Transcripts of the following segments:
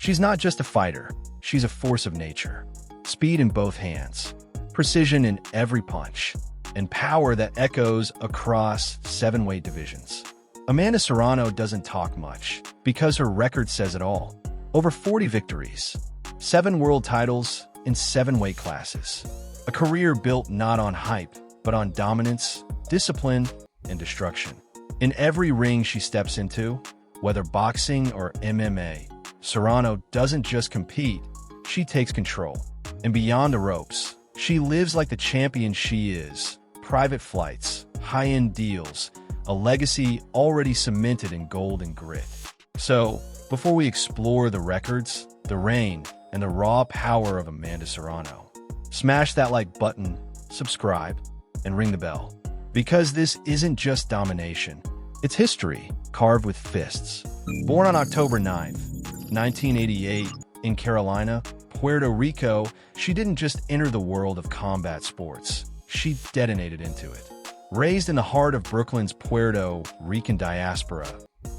She's not just a fighter, she's a force of nature. Speed in both hands, precision in every punch, and power that echoes across 7 weight divisions. Amanda Serrano doesn't talk much, because her record says it all. Over 40 victories, 7 world titles in 7 weight classes. A career built not on hype, but on dominance, discipline, and destruction. In every ring she steps into, whether boxing or MMA, Serrano doesn't just compete, she takes control. And beyond the ropes, she lives like the champion she is. Private flights, high-end deals, a legacy already cemented in gold and grit. So, before we explore the records, the reign, and the raw power of Amanda Serrano, smash that like button, subscribe, and ring the bell. Because this isn't just domination, it's history carved with fists. Born on October 9th, 1988, in Carolina, Puerto Rico, she didn't just enter the world of combat sports, she detonated into it. Raised in the heart of Brooklyn's Puerto Rican diaspora,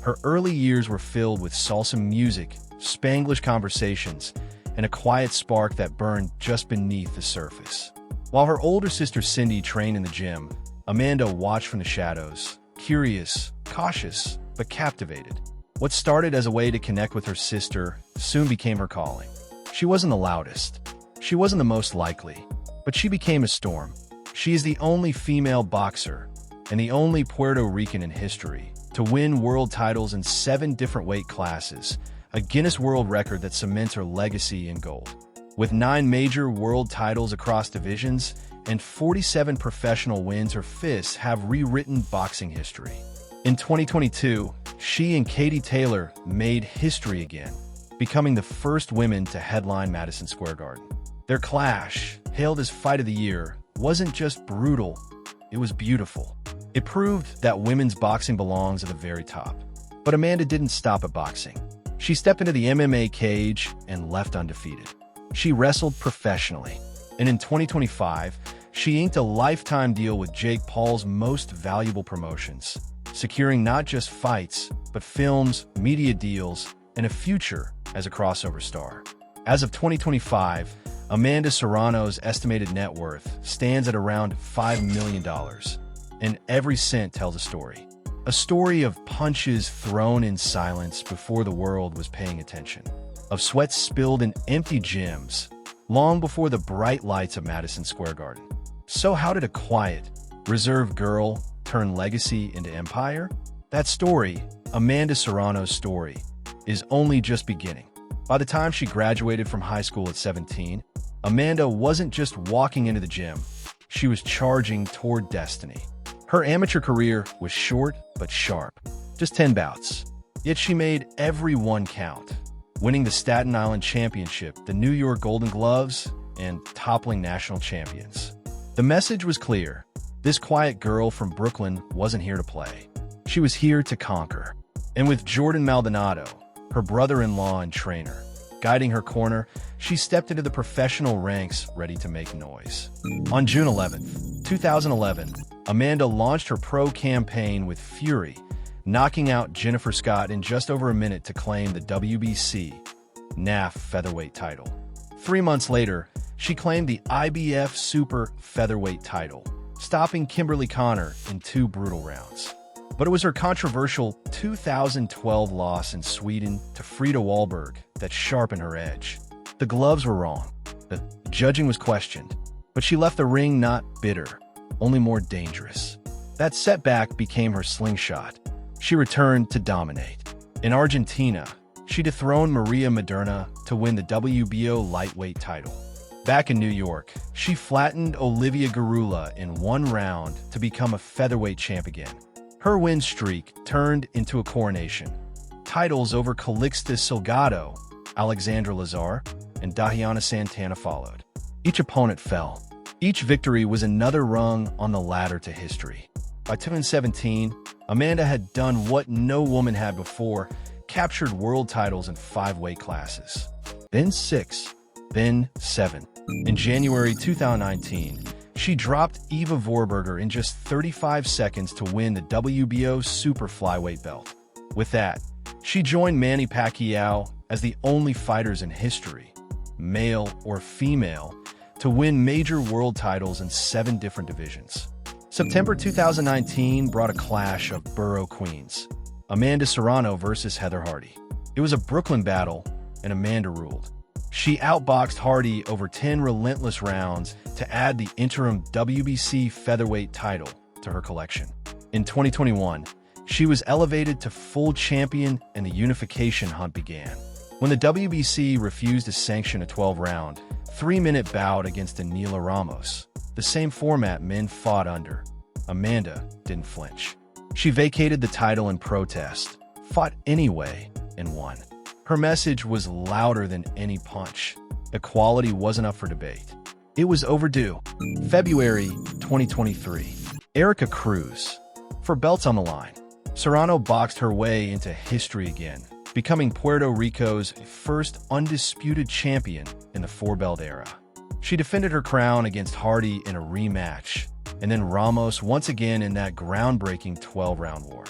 her early years were filled with salsa music, Spanglish conversations, and a quiet spark that burned just beneath the surface. While her older sister Cindy trained in the gym, Amanda watched from the shadows, curious, cautious, but captivated. What started as a way to connect with her sister soon became her calling. She wasn't the loudest. She wasn't the most likely, but she became a storm. She is the only female boxer and the only Puerto Rican in history to win world titles in 7 different weight classes, a Guinness World Record that cements her legacy in gold. With 9 major world titles across divisions and 47 professional wins, her fists have rewritten boxing history. In 2022, she and Katie Taylor made history again, becoming the first women to headline Madison Square Garden. Their clash, hailed as Fight of the Year, wasn't just brutal, it was beautiful. It proved that women's boxing belongs at the very top. But Amanda didn't stop at boxing. She stepped into the MMA cage and left undefeated. She wrestled professionally, and in 2025, she inked a lifetime deal with Jake Paul's most valuable promotions, securing not just fights, but films, media deals, and a future as a crossover star. As of 2025, Amanda Serrano's estimated net worth stands at around $5 million, and every cent tells a story. A story of punches thrown in silence before the world was paying attention, of sweat spilled in empty gyms, long before the bright lights of Madison Square Garden. So how did a quiet, reserved girl turn legacy into empire? That story, Amanda Serrano's story, is only just beginning. By the time she graduated from high school at 17, Amanda wasn't just walking into the gym, she was charging toward destiny. Her amateur career was short but sharp, just 10 bouts. Yet she made every one count, winning the Staten Island Championship, the New York Golden Gloves, and toppling national champions. The message was clear. This quiet girl from Brooklyn wasn't here to play. She was here to conquer. And with Jordan Maldonado, her brother-in-law and trainer, guiding her corner, she stepped into the professional ranks ready to make noise. On June 11, 2011, Amanda launched her pro campaign with fury, knocking out Jennifer Scott in just over a minute to claim the WBC NAF featherweight title. 3 months later, she claimed the IBF Super Featherweight title, stopping Kimberly Connor in 2 brutal rounds. But it was her controversial 2012 loss in Sweden to Frida Wahlberg that sharpened her edge. The gloves were wrong, the judging was questioned, but she left the ring not bitter, only more dangerous. That setback became her slingshot. She returned to dominate. In Argentina, she dethroned Maria Moderna to win the WBO lightweight title. Back in New York, she flattened Olivia Garula in 1 round to become a featherweight champ again. Her win streak turned into a coronation. Titles over Calixta Salgado, Alexandra Lazar, and Dahiana Santana followed. Each opponent fell. Each victory was another rung on the ladder to history. By 2017, Amanda had done what no woman had before, captured world titles in 5 weight classes. Then 6, then 7. In January 2019, she dropped Eva Vorberger in just 35 seconds to win the WBO Super Flyweight belt. With that, she joined Manny Pacquiao, as the only fighters in history, male or female, to win major world titles in 7 different divisions. September 2019 brought a clash of borough queens, Amanda Serrano versus Heather Hardy. It was a Brooklyn battle, and Amanda ruled. She outboxed Hardy over 10 relentless rounds to add the interim WBC featherweight title to her collection. In 2021, she was elevated to full champion and the unification hunt began. When the WBC refused to sanction a 12-round, 3-minute bout against Aniela Ramos, the same format men fought under, Amanda didn't flinch. She vacated the title in protest, fought anyway, and won. Her message was louder than any punch. Equality wasn't up for debate. It was overdue. February 2023. Erica Cruz. For belts on the line, Serrano boxed her way into history again, becoming Puerto Rico's first undisputed champion in the 4-belt era. She defended her crown against Hardy in a rematch, and then Ramos once again in that groundbreaking 12-round war.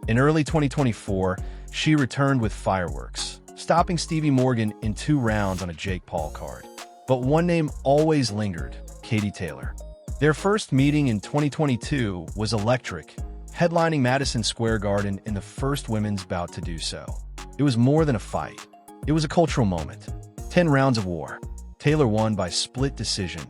In early 2024, she returned with fireworks, stopping Stevie Morgan in 2 rounds on a Jake Paul card. But one name always lingered, Katie Taylor. Their first meeting in 2022 was electric, headlining Madison Square Garden in the first women's bout to do so. It was more than a fight. It was a cultural moment. 10 rounds of war. Taylor won by split decision,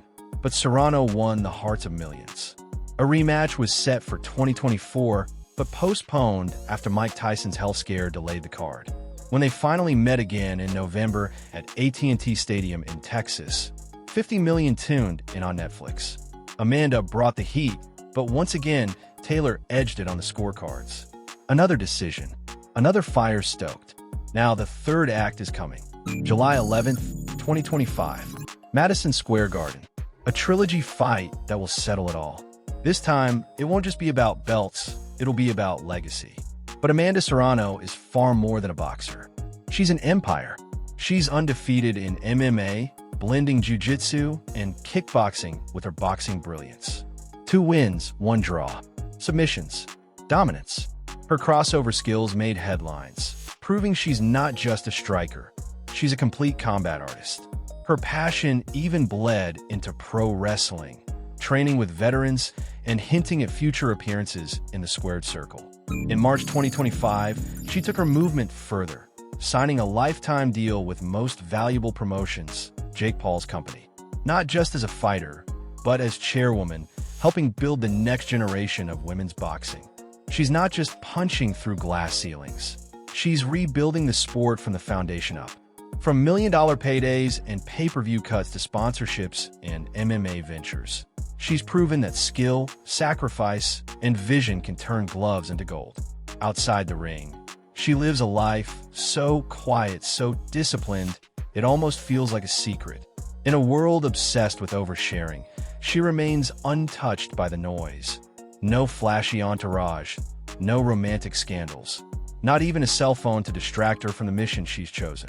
but Serrano won the hearts of millions. A rematch was set for 2024, but postponed after Mike Tyson's health scare delayed the card. When they finally met again in November at AT&T Stadium in Texas, 50 million tuned in on Netflix. Amanda brought the heat, but once again, Taylor edged it on the scorecards. Another decision. Another fire stoked. Now the third act is coming. July 11th, 2025. Madison Square Garden. A trilogy fight that will settle it all. This time, it won't just be about belts, it'll be about legacy. But Amanda Serrano is far more than a boxer. She's an empire. She's undefeated in MMA, blending jiu-jitsu and kickboxing with her boxing brilliance. 2 wins, 1 draw. Submissions. Dominance. Her crossover skills made headlines, proving she's not just a striker. She's a complete combat artist. Her passion even bled into pro wrestling, training with veterans and hinting at future appearances in the squared circle. In March 2025, she took her movement further, signing a lifetime deal with Most Valuable Promotions, Jake Paul's company. Not just as a fighter, but as chairwoman, helping build the next generation of women's boxing. She's not just punching through glass ceilings. She's rebuilding the sport from the foundation up. From million-dollar paydays and pay-per-view cuts to sponsorships and MMA ventures, she's proven that skill, sacrifice, and vision can turn gloves into gold. Outside the ring, she lives a life so quiet, so disciplined, it almost feels like a secret. In a world obsessed with oversharing, she remains untouched by the noise. No flashy entourage, no romantic scandals, not even a cell phone to distract her from the mission she's chosen.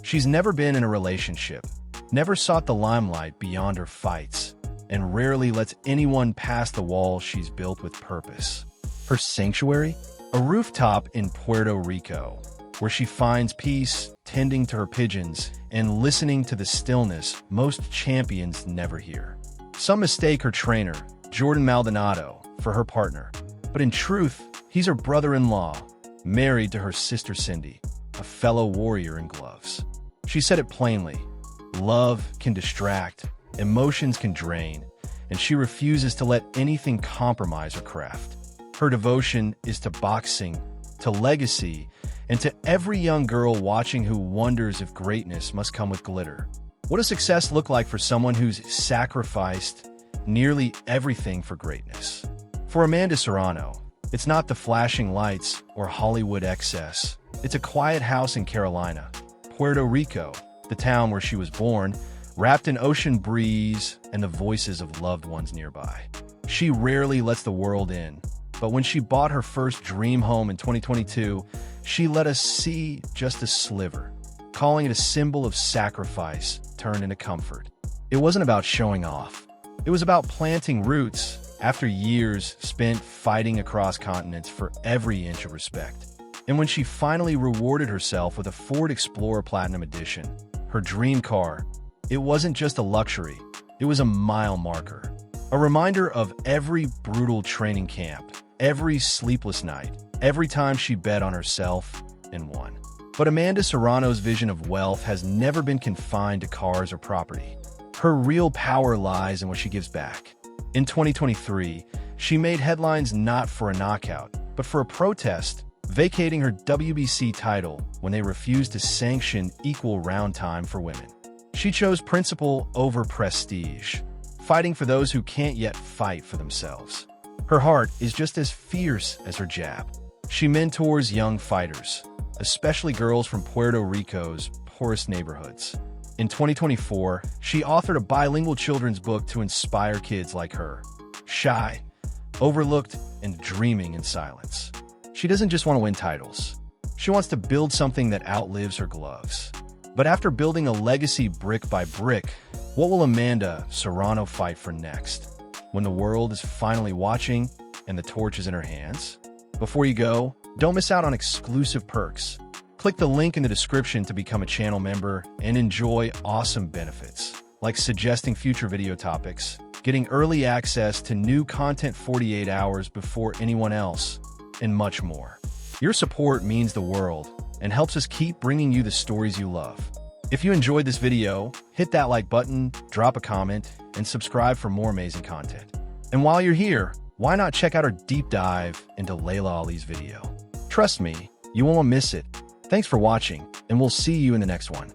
She's never been in a relationship, never sought the limelight beyond her fights, and rarely lets anyone pass the walls she's built with purpose. Her sanctuary? A rooftop in Puerto Rico, where she finds peace, tending to her pigeons, and listening to the stillness most champions never hear. Some mistake her trainer, Jordan Maldonado, for her partner, but in truth, he's her brother-in-law, married to her sister Cindy, a fellow warrior in gloves. She said it plainly, love can distract, emotions can drain, and she refuses to let anything compromise her craft. Her devotion is to boxing, to legacy, and to every young girl watching who wonders if greatness must come with glitter. What does success look like for someone who's sacrificed nearly everything for greatness? For Amanda Serrano, it's not the flashing lights or Hollywood excess. It's a quiet house in Carolina, Puerto Rico, the town where she was born, wrapped in ocean breeze and the voices of loved ones nearby. She rarely lets the world in, but when she bought her first dream home in 2022, she let us see just a sliver, calling it a symbol of sacrifice turned into comfort. It wasn't about showing off. It was about planting roots after years spent fighting across continents for every inch of respect. And when she finally rewarded herself with a Ford Explorer Platinum Edition, her dream car, it wasn't just a luxury, it was a mile marker. A reminder of every brutal training camp, every sleepless night, every time she bet on herself and won. But Amanda Serrano's vision of wealth has never been confined to cars or property. Her real power lies in what she gives back. In 2023, she made headlines not for a knockout, but for a protest, vacating her WBC title when they refused to sanction equal round time for women. She chose principle over prestige, fighting for those who can't yet fight for themselves. Her heart is just as fierce as her jab. She mentors young fighters, especially girls from Puerto Rico's poorest neighborhoods. In 2024, she authored a bilingual children's book to inspire kids like her, shy, overlooked, and dreaming in silence. She doesn't just want to win titles. She wants to build something that outlives her gloves. But after building a legacy brick by brick, what will Amanda Serrano fight for next? When the world is finally watching and the torch is in her hands? Before you go, don't miss out on exclusive perks. Click the link in the description to become a channel member and enjoy awesome benefits, like suggesting future video topics, getting early access to new content 48 hours before anyone else, and much more. Your support means the world and helps us keep bringing you the stories you love. If you enjoyed this video, hit that like button, drop a comment, and subscribe for more amazing content. And while you're here, why not check out our deep dive into Laila Ali's video? Trust me, you won't miss it. Thanks for watching, and we'll see you in the next one.